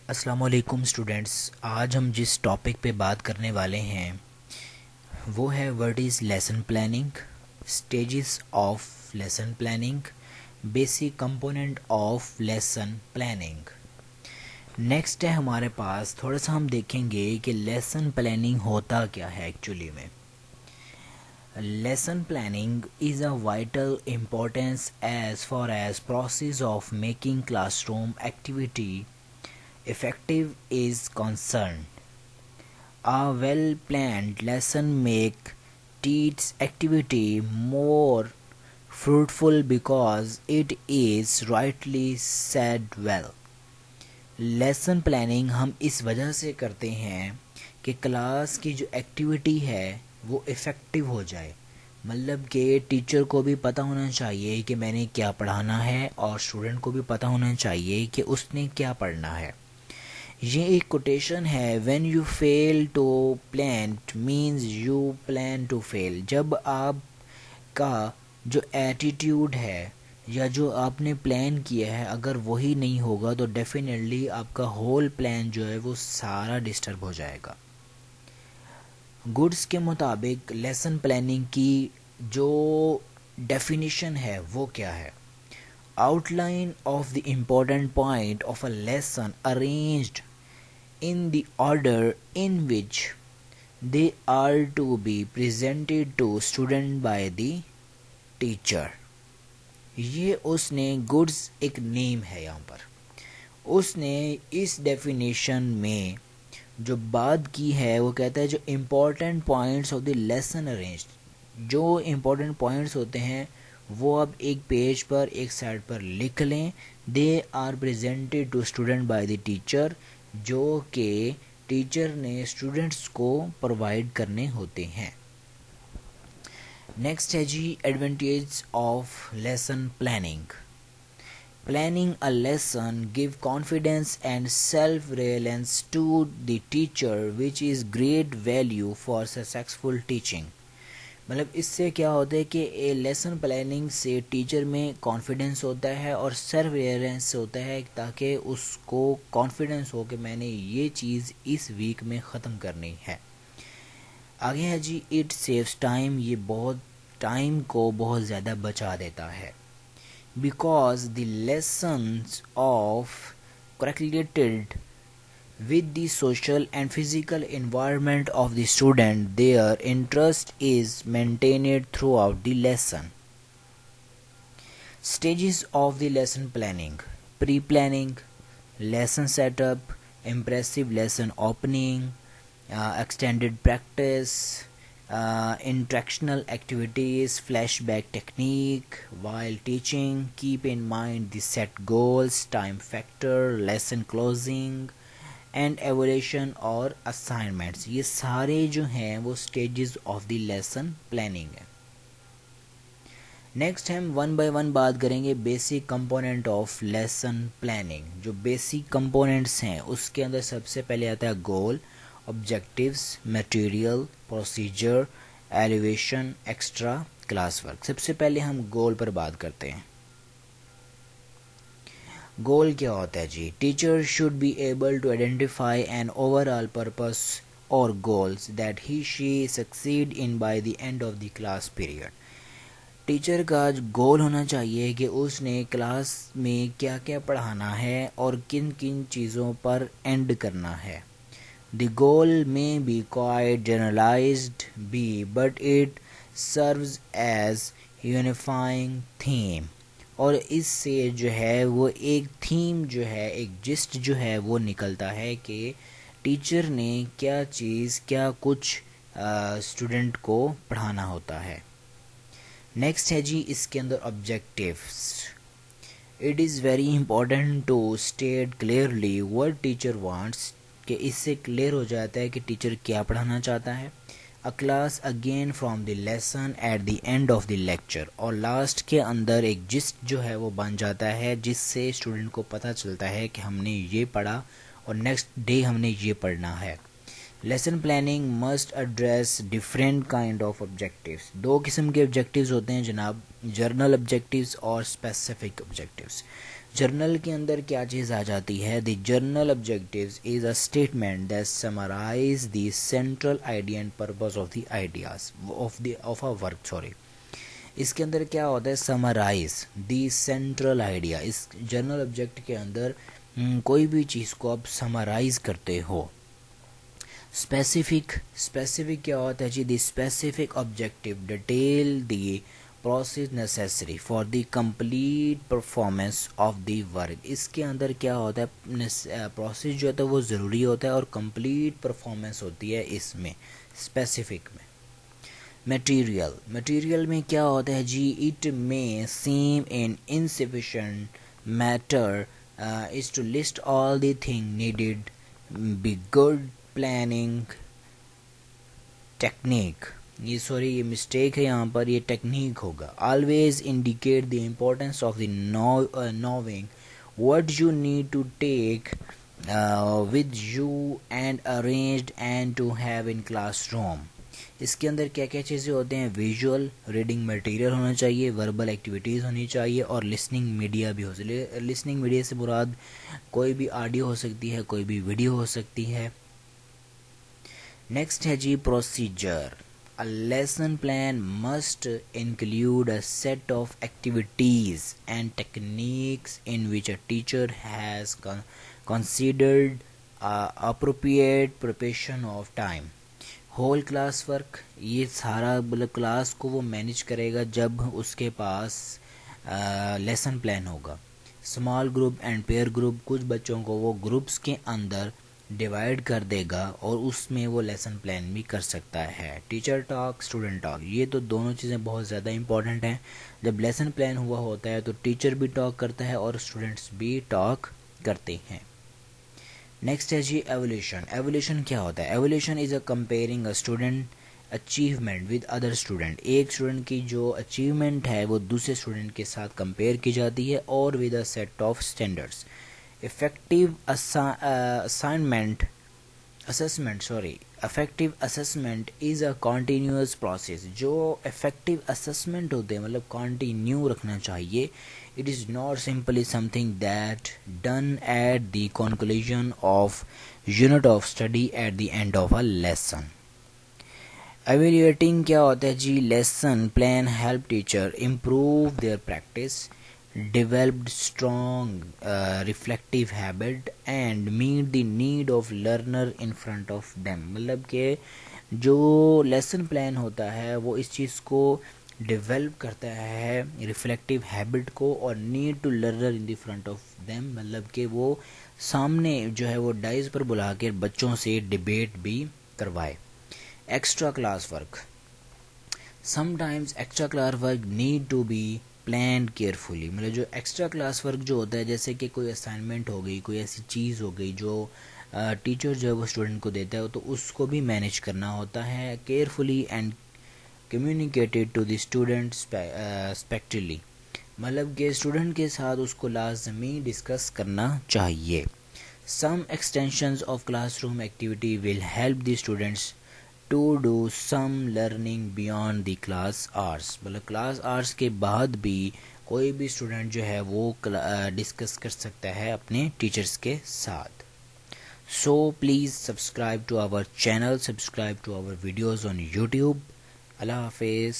अस्सलामुअलैकुम स्टूडेंट्स। आज हम जिस टॉपिक पे बात करने वाले हैं वो है what is lesson planning, stages of lesson planning, basic component of lesson planning. Next है हमारे पास थोड़ा सा हम देखेंगे कि लेसन प्लानिंग होता क्या है एक्चुअली में। Lesson planning is a vital importance as far as process of making classroom activity effective is concerned. A well-planned lesson make teach activity more fruitful because it is rightly said well. Lesson planning हम इस वजह से करते हैं कि class की जो activity है वो इफ़ेक्टिव हो जाए। मतलब कि टीचर को भी पता होना चाहिए कि मैंने क्या पढ़ाना है और स्टूडेंट को भी पता होना चाहिए कि उसने क्या पढ़ना है। ये एक कोटेशन है, when you fail to plan means you plan to fail. जब आपका जो एटीट्यूड है या जो आपने प्लान किया है अगर वही नहीं होगा तो डेफिनेटली आपका होल प्लान जो है वो सारा डिस्टर्ब हो जाएगा। गुड्स के मुताबिक लेसन प्लानिंग की जो डेफिनेशन है वो क्या है? Outline of the important point of a lesson arranged in the order in which they are to be presented to student by the teacher। ये उसने गुड्स एक नेम है यहाँ पर। उसने इस डेफिनेशन में जो बात की है वो कहता है जो important points of the lesson arrange, जो इम्पोर्टेंट पॉइंट्स होते हैं वो अब एक पेज पर एक साइड पर लिख लें। They are presented to student by the teacher, जो कि टीचर ने स्टूडेंट्स को प्रोवाइड करने होते हैं। नेक्स्ट है जी advantage of lesson planning. Planning a lesson give confidence and self-reliance to the teacher which is great value for successful teaching। मतलब इससे क्या होता है कि लेसन प्लानिंग से टीचर में कॉन्फिडेंस होता है और सेल्फ रियलाइजेंस होता है ताकि उसको कॉन्फिडेंस हो कि मैंने ये चीज़ इस वीक में ख़त्म करनी है। आगे है जी इट सेव्स टाइम। ये बहुत टाइम को बहुत ज़्यादा बचा देता है। Because the lessons of correlated with the social and physical environment of the student, their interest is maintained throughout the lesson। Stages of the lesson planning: pre-planning, lesson setup, impressive lesson opening, extended practice, interactional activities, flashback technique while teaching, keep in mind the set goals, time factor, lesson closing and evolution और assignments. ये सारे जो हैं वो stages of the lesson planning है। Next हम one by one बात करेंगे basic component of lesson planning. जो बेसिक कंपोनेंट्स हैं उसके अंदर सबसे पहले आता है goal, objectives, material, procedure, elevation, extra class work. सबसे पहले हम गोल पर बात करते हैं। गोल क्या होता है जी? Teacher should be able to identify an overall purpose और goals that he she succeed in by the end of the class period. Teacher का गोल होना चाहिए कि उसने क्लास में क्या क्या पढ़ाना है और किन किन चीज़ों पर एंड करना है। The goal may be quite generalized but it serves as unifying theme। और इससे जो है वो एक थीम जो है, एक जिस्ट जो है वो निकलता है कि टीचर ने क्या चीज़ क्या कुछ स्टूडेंट को पढ़ाना होता है। नेक्स्ट है जी इसके अंदर objectives. It is very important to state clearly what teacher wants, कि इससे क्लियर हो जाता है कि टीचर क्या पढ़ाना चाहता है। अ class again from the lesson eight the end of the lecture, और लास्ट के अंदर एक जिस्ट जो है वो बन जाता है जिससे स्टूडेंट को पता चलता है कि हमने ये पढ़ा और नेक्स्ट डे हमने ये पढ़ना है। Lesson planning must address different kind of objectives. दो किस्म के ऑब्जेक्टिव्स होते हैं जनाब, जर्नल ऑब्जेक्टिव्स और स्पेसिफिक ऑब्जेक्टिव्स। जर्नल के अंदर क्या चीज़ आ जाती है, the general objectives is a statement that summarize the central idea and purpose of the ideas of a work, sorry. इसके अंदर क्या होता है, समराइज द सेंट्रल आइडिया। इस जर्नल ऑब्जेक्ट के अंदर कोई भी चीज़ को आप समराइज करते हो। स्पेसिफिक क्या होता है जी, the specific objective detail the process necessary for the complete performance of the work. इसके अंदर क्या होता है, प्रोसेस जो होता है वो ज़रूरी होता है और कंप्लीट परफॉर्मेंस होती है इसमें, स्पेसिफिक में। मटेरियल में क्या होता है जी, it may seem in insufficient matter is to list all the thing needed, be good planning technique, ये मिस्टेक है यहाँ पर, ये टेक्निक होगा। Always indicate the importance of the knowing what you need to take with you and arranged and to have in classroom। इसके अंदर क्या क्या चीज़ें होते हैं, विजुअल रीडिंग मटेरियल होना चाहिए, वर्बल एक्टिविटीज़ होनी चाहिए और लिसनिंग मीडिया भी हो सकती। लिसनिंग मीडिया से मुराद कोई भी ऑडियो हो सकती है, कोई भी वीडियो हो सकती है। नेक्स्ट है जी procedure. A lesson plan must include a set of activities and techniques in which a teacher has considered appropriate preparation of time। Whole class work, ये सारा मतलब क्लास को वो मैनेज करेगा जब उसके पास लेसन प्लान होगा। Small group and pair group, कुछ बच्चों को वो ग्रुप्स के अंदर डिवाइड कर देगा और उसमें वो लेसन प्लान भी कर सकता है। टीचर टॉक, स्टूडेंट टॉक, ये तो दोनों चीज़ें बहुत ज़्यादा इंपॉर्टेंट हैं। जब लेसन प्लान हुआ होता है तो टीचर भी टॉक करता है और स्टूडेंट्स भी टॉक करते हैं। नेक्स्ट है जी एवोल्यूशन। एवोल्यूशन क्या होता है, evolution is a comparing a student achievement with other student. एक स्टूडेंट की जो अचीवमेंट है वो दूसरे स्टूडेंट के साथ कंपेयर की जाती है और with a set of standards. Effective effective assessment is a continuous process. जो इफेक्टिव असेसमेंट होते हैं मतलब कॉन्टीन्यू रखना चाहिए। It is not simply something that done at the conclusion of unit of study at the end of a lesson. Evaluating क्या होता है जी, lesson plan help teacher improve their practice, developed strong reflective habit and meet the need of learner in front of them। मतलब कि जो lesson plan होता है वो इस चीज़ को डेवलप करता है, रिफ्लेक्टिव हैबिट को, और need to learner in the front of them, मतलब कि वो सामने जो है वो डाइस पर बुला कर बच्चों से डिबेट भी करवाए। Extra class work, sometimes extra class work need to be plan carefully. मतलब जो एक्स्ट्रा क्लास वर्क जो होता है, जैसे कि कोई असाइनमेंट हो गई, कोई ऐसी चीज़ हो गई जो टीचर जो है वो स्टूडेंट को देता है, तो उसको भी मैनेज करना होता है carefully and communicated to the student स्पेक्टली। मतलब कि स्टूडेंट के साथ उसको लाजमी डिस्कस करना चाहिए। Some extensions of classroom activity will help the students to do some learning beyond the class hours. मतलब क्लास आवर्स के बाद भी कोई भी स्टूडेंट जो है वो डिस्कस कर सकता है अपने टीचर्स के साथ। So please subscribe to our channel, subscribe to our videos on YouTube. अल्लाह हाफिज़।